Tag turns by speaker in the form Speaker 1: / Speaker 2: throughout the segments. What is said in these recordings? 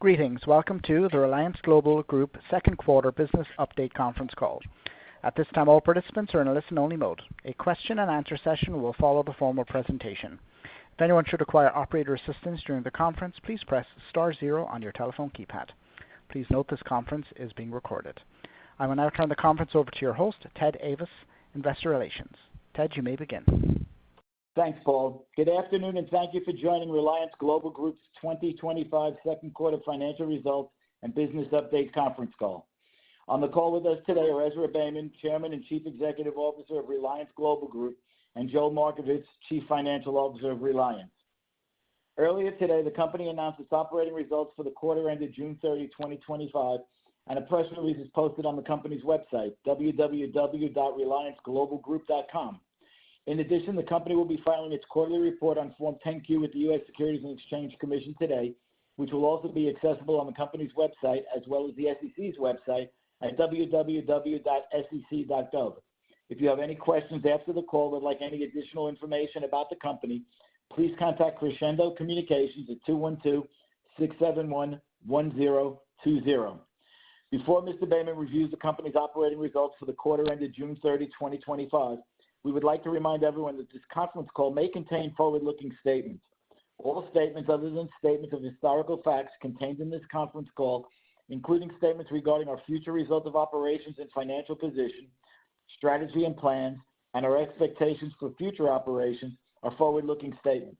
Speaker 1: Greetings. Welcome to the Reliance Global Group second quarter business update conference call. At this time, all participants are in a listen-only mode. A question-and-answer session will follow the formal presentation. If anyone should require operator assistance during the conference, please press star zero on your telephone keypad. Please note this conference is being recorded. I will now turn the conference over to your host, Ted Avis, Investor Relations. Ted, you may begin.
Speaker 2: Thanks, Paul. Good afternoon, and thank you for joining Reliance Global Group's 2025 second quarter financial results and business update conference call. On the call with us today are Ezra Beyman, Chairman and Chief Executive Officer of Reliance Global Group, and Joel Markovits, Chief Financial Officer of Reliance. Earlier today, the company announced its operating results for the quarter ended June 30, 2025, and a press release is posted on the company's website, www.relianceglobalgroup.com. In addition, the company will be filing its quarterly report on Form 10-Q with the U.S. Securities and Exchange Commission today, which will also be accessible on the company's website as well as the SEC's website at www.sec.gov. If you have any questions after the call or would like any additional information about the company, please contact Crescendo Communications at 212-671-1020. Before Mr. Beyman reviews the company's operating results for the quarter ended June 30, 2025, we would like to remind everyone that this conference call may contain forward-looking statements. All statements other than statements of historical facts contained in this conference call, including statements regarding our future results of operations and financial position, strategy and plans, and our expectations for future operations, are forward-looking statements.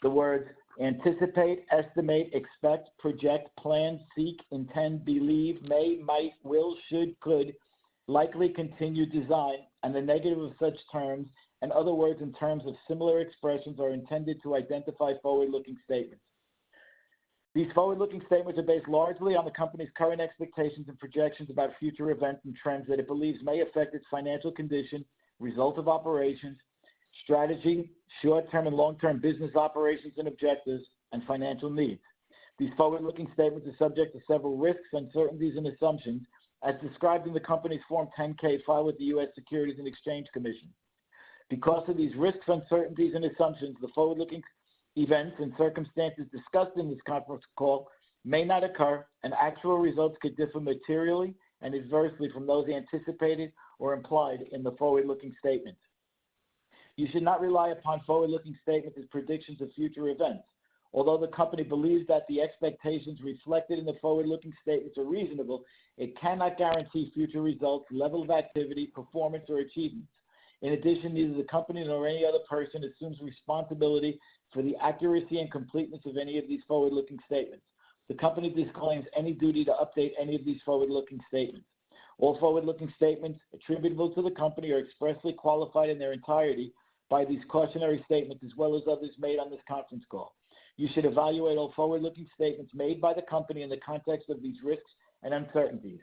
Speaker 2: The words anticipate, estimate, expect, project, plan, seek, intend, believe, may, might, will, should, could, likely, continue, design, and the negative of such terms and other words in terms of similar expressions are intended to identify forward-looking statements. These forward-looking statements are based largely on the company's current expectations and projections about future events and trends that it believes may affect its financial condition, results of operations, strategy, short-term and long-term business operations and objectives, and financial needs. These forward-looking statements are subject to several risks, uncertainties, and assumptions as described in the company's Form 10-K filed with the U.S. Securities and Exchange Commission. Because of these risks, uncertainties, and assumptions, the forward-looking events and circumstances discussed in this conference call may not occur, and actual results could differ materially and adversely from those anticipated or implied in the forward-looking statements. You should not rely upon forward-looking statements as predictions of future events. Although the company believes that the expectations reflected in the forward-looking statements are reasonable, it cannot guarantee future results, level of activity, performance, or achievements. In addition, neither the company nor any other person assumes responsibility for the accuracy and completeness of any of these forward-looking statements. The company disclaims any duty to update any of these forward-looking statements. All forward-looking statements attributable to the company are expressly qualified in their entirety by these cautionary statements as well as others made on this conference call. You should evaluate all forward-looking statements made by the company in the context of these risks and uncertainties.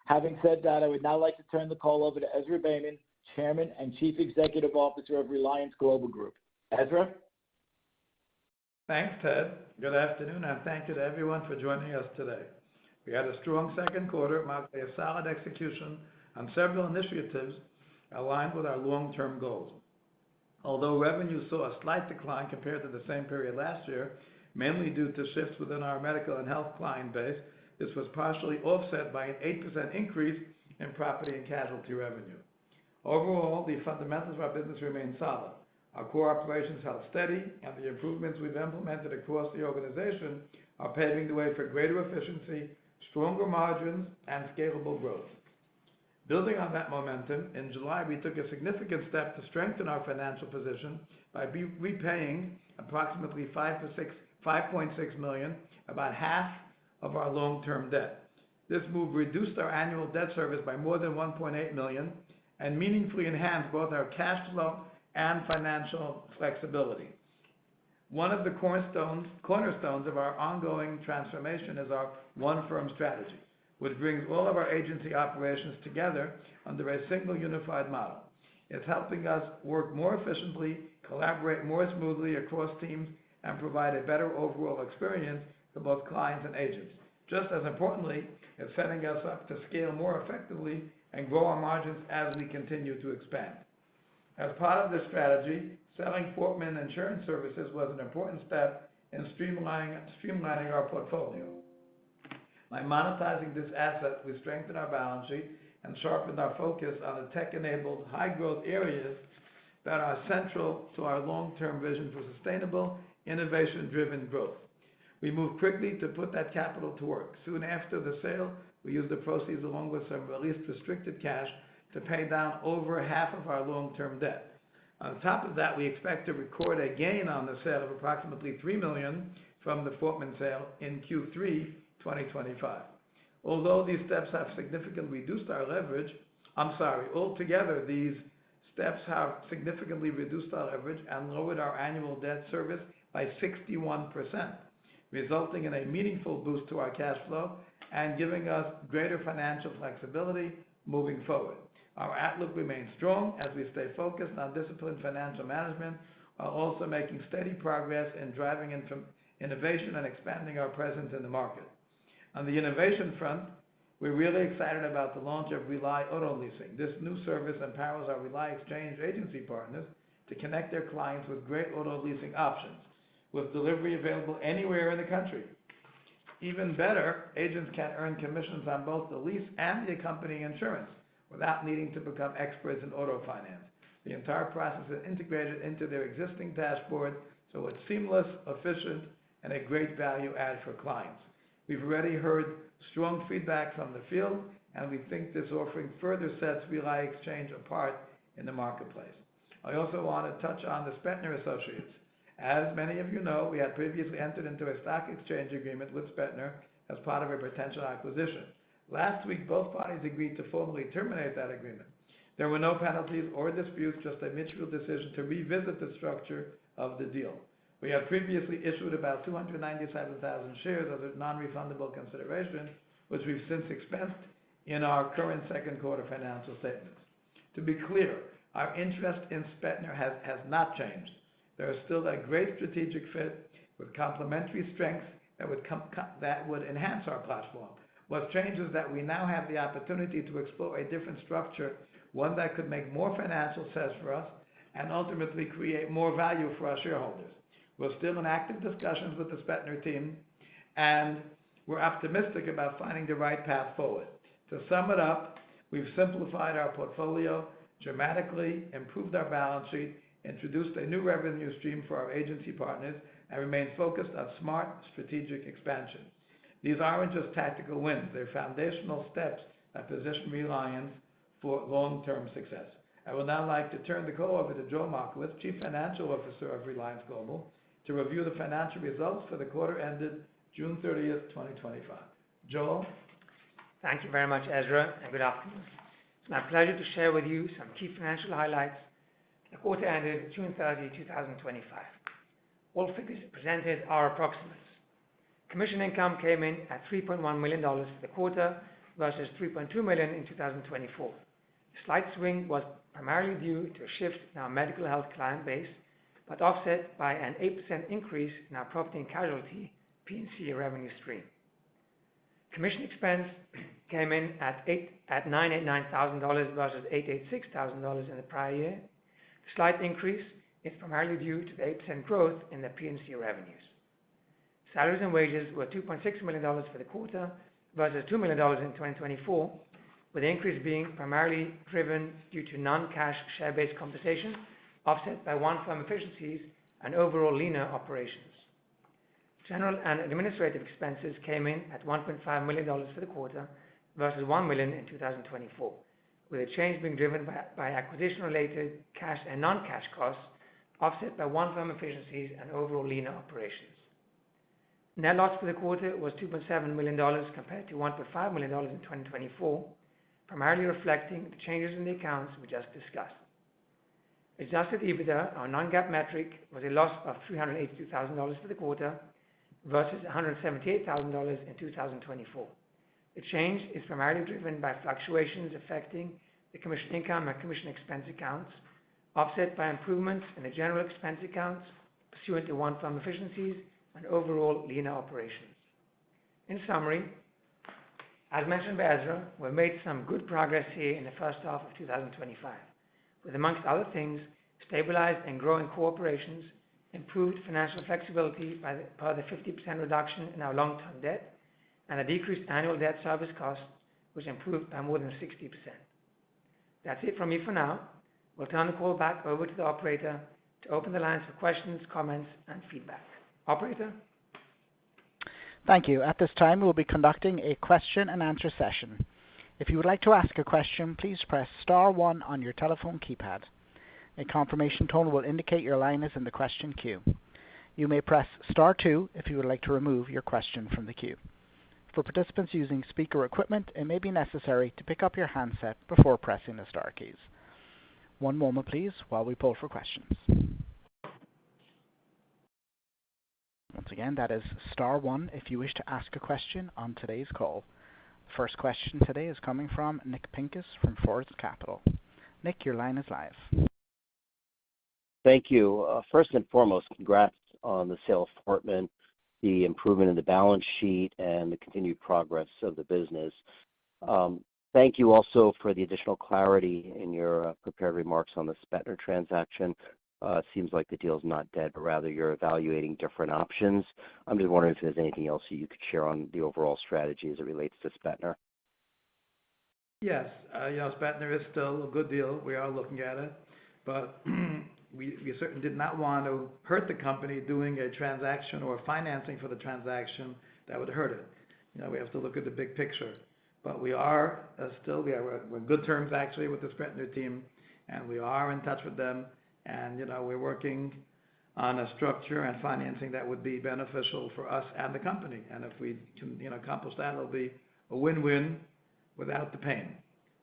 Speaker 2: Having said that, I would now like to turn the call over to Ezra Beyman, Chairman and Chief Executive Officer of Reliance Global Group. Ezra?
Speaker 3: Thanks, Ted. Good afternoon, and thank you to everyone for joining us today. We had a strong second quarter marked by a solid execution on several initiatives aligned with our long-term goals. Although revenue saw a slight decline compared to the same period last year, mainly due to shifts within our medical and health client base, this was partially offset by an 8% increase in property and casualty revenue. Overall, the fundamentals of our business remain solid. Our core operations held steady, and the improvements we've implemented across the organization are paving the way for greater efficiency, stronger margins, and scalable growth. Building on that momentum, in July we took a significant step to strengthen our financial position by repaying approximately $5.6 million, about half of our long-term debt. This move reduced our annual debt service by more than $1.8 million and meaningfully enhanced both our cash flow and financial flexibility. One of the cornerstones of our ongoing transformation is our OneFirm strategy, which brings all of our agency operations together under a single unified model. It's helping us work more efficiently, collaborate more smoothly across teams, and provide a better overall experience for both clients and agents. Just as importantly, it's setting us up to scale more effectively and grow our margins as we continue to expand. As part of this strategy, selling Fortman Insurance Services was an important step in streamlining our portfolio. By monetizing this asset, we strengthen our balance sheet and sharpened our focus on the tech-enabled, high-growth areas that are central to our long-term vision for sustainable, innovation-driven growth. We moved quickly to put that capital to work. Soon after the sale, we used the proceeds along with some released restricted cash to pay down over half of our long-term debt. On top of that, we expect to record a gain on the sale of approximately $3 million from the Fortman sale in Q3 2025. Although these steps have significantly reduced our leverage, altogether these steps have significantly reduced our leverage and lowered our annual debt service by 61%, resulting in a meaningful boost to our cash flow and giving us greater financial flexibility moving forward. Our outlook remains strong as we stay focused on disciplined financial management while also making steady progress in driving innovation and expanding our presence in the market. On the innovation front, we're really excited about the launch of RELI Auto Leasing. This new service empowers our RELI Exchange agency partners to connect their clients with great auto leasing options, with delivery available anywhere in the country. Even better, agents can earn commissions on both the lease and the accompanying insurance without needing to become experts in auto finance. The entire process is integrated into their existing dashboard, so it's seamless, efficient, and a great value add for clients. We've already heard strong feedback from the field, and we think this offering further sets RELI Exchange apart in the marketplace. I also want to touch on the Spetner Associates. As many of you know, we had previously entered into a stock exchange agreement with Spetner as part of a potential acquisition. Last week, both parties agreed to formally terminate that agreement. There were no penalties or disputes, just a mutual decision to revisit the structure of the deal. We had previously issued about 297,000 shares as a non-refundable consideration, which we've since expensed in our current second quarter financial statements. To be clear, our interest in Spetner has not changed. There is still a great strategic fit with complementary strengths that would enhance our platform. What changed is that we now have the opportunity to explore a different structure, one that could make more financial sense for us and ultimately create more value for our shareholders. We're still in active discussions with the Spetner team, and we're optimistic about finding the right path forward. To sum it up, we've simplified our portfolio, dramatically improved our balance sheet, introduced a new revenue stream for our agency partners, and remain focused on smart strategic expansion. These aren't just tactical wins, they're foundational steps that position Reliance for long-term success. I would now like to turn the call over to Joel Markowitz, Chief Financial Officer of Reliance Global, to review the financial results for the quarter ended June 30th, 2025. Joel?
Speaker 4: Thank you very much, Ezra, and good afternoon. It's my pleasure to share with you some key financial highlights. The quarter ended June 30, 2025. All figures presented are approximates. Commission income came in at $3.1 million for the quarter versus $3.2 million in 2024. The slight swing was primarily due to a shift in our medical health client base, but offset by an 8% increase in our property and casualty P&C revenue stream. Commission expense came in at $989,000 versus $886,000 in the prior year. The slight increase is primarily due to the 8% growth in the P&C revenues. Salaries and wages were $2.6 million for the quarter versus $2 million in 2024, with the increase being primarily driven due to non-cash share-based compensation, offset by OneFirm efficiencies and overall leaner operations. General and administrative expenses came in at $1.5 million for the quarter versus $1 million in 2024, with a change being driven by acquisition-related cash and non-cash costs, offset by OneFirm efficiencies and overall leaner operations. Net loss for the quarter was $2.7 million compared to $1.5 million in 2024, primarily reflecting the changes in the accounts we just discussed. Adjusted EBITDA, our non-GAAP metric, was a loss of $382,000 for the quarter versus $178,000 in 2024. The change is primarily driven by fluctuations affecting the commission income and commission expense accounts, offset by improvements in the general expense accounts pursuant to OneFirm efficiencies and overall leaner operations. In summary, as mentioned by Ezra, we've made some good progress here in the first half of 2025, with, amongst other things, stabilized and growing cooperations, improved financial flexibility per the 50% reduction in our long-term debt, and a decreased annual debt service cost, which improved by more than 60%. That's it from me for now. We'll turn the call back over to the operator to open the lines for questions, comments, and feedback. Operator?
Speaker 1: Thank you. At this time, we'll be conducting a question and answer session. If you would like to ask a question, please press star one on your telephone keypad. A confirmation tone will indicate your line is in the question queue. You may press star two if you would like to remove your question from the queue. For participants using speaker equipment, it may be necessary to pick up your handset before pressing the star keys. One moment, please, while we poll for questions. Once again, that is star one if you wish to ask a question on today's call. First question today is coming from Nick Pincus from Forest Capital. Nick, your line is live.
Speaker 5: Thank you. First and foremost, congrats on the sale of Portman, the improvement in the balance sheet, and the continued progress of the business. Thank you also for the additional clarity in your prepared remarks on the Spetner transaction. It seems like the deal is not dead, but rather you're evaluating different options. I'm just wondering if there's anything else that you could share on the overall strategy as it relates to Spetner.
Speaker 3: Yes, Spetner is still a good deal. We are looking at it, but we certainly did not want to hurt the company doing a transaction or financing for the transaction that would hurt it. We have to look at the big picture. But we are we're in good terms actually with the Spetner team, and we are in touch with them, and we're working on a structure and financing that would be beneficial for us and the company. And if we can accomplish that, it'll be a win-win without the pain.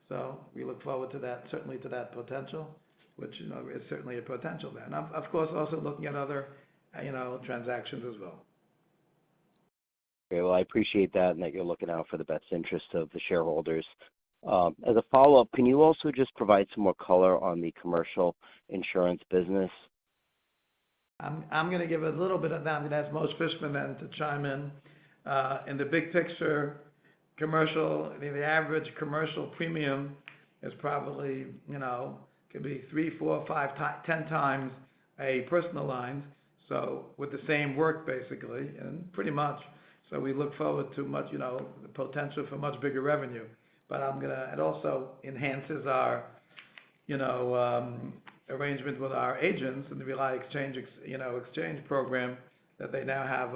Speaker 3: So we look forward to that, certainly to that potential, which is certainly a potential there. And of course, also looking at other transactions as well.
Speaker 5: Okay, well, I appreciate that and that you're looking out for the best interest of the shareholders. As a follow-up, can you also just provide some more color on the commercial insurance business?
Speaker 3: I'm going to give a little bit of that. I'm going to ask Moshe Fishman then to chime in. In the big picture, commercial, the average commercial premium is probably, could be 3, 4, 5, 10 times a personal line. So with the same work basically, and pretty much. So we look forward to much, the potential for much bigger revenue. But it also enhances our, arrangement with our agents in the RELI exchange program, that they now have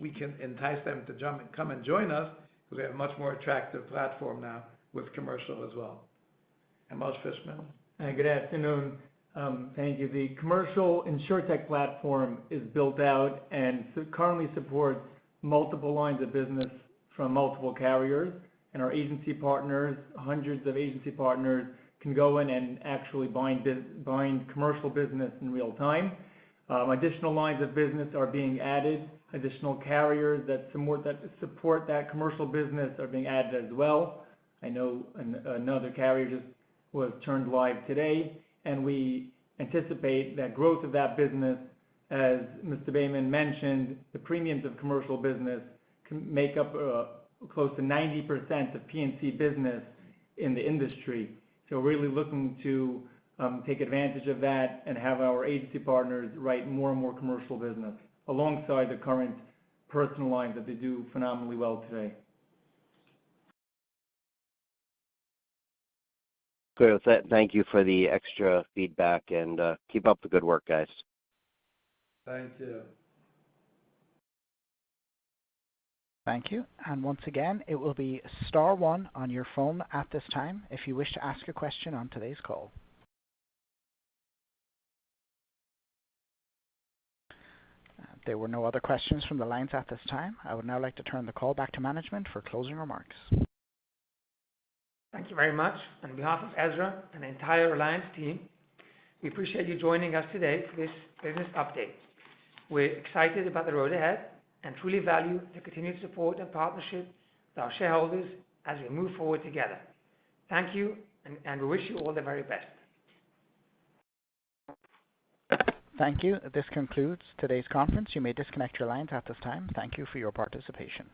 Speaker 3: we can entice them to come and join us because we have a much more attractive platform now with commercial as well. And Moshe Fishman.
Speaker 6: Good afternoon. Thank you. The commercial insurtech platform is built out and currently supports multiple lines of business from multiple carriers, and our agency partners, hundreds of agency partners, can go in and actually bind commercial business in real time. Additional lines of business are being added. Additional carriers that support that commercial business are being added as well. I know another carrier just was turned live today, and we anticipate that growth of that business, as Mr. Bayman mentioned, the premiums of commercial business can make up close to 90% of P&C business in the industry. So we're really looking to take advantage of that and have our agency partners write more and more commercial business alongside the current personal lines that they do phenomenally well today.
Speaker 5: Good. Thank you for the extra feedback, and keep up the good work, guys.
Speaker 3: Thank you.
Speaker 1: Thank you. And once again, it will be star one on your phone at this time if you wish to ask a question on today's call. There were no other questions from the lines at this time. I would now like to turn the call back to management for closing remarks.
Speaker 4: Thank you very much. On behalf of Ezra and the entire Reliance team, we appreciate you joining us today for this business update. We're excited about the road ahead and truly value the continued support and partnership with our shareholders as we move forward together. Thank you, and we wish you all the very best.
Speaker 1: Thank you. This concludes today's conference. You may disconnect your lines at this time. Thank you for your participation.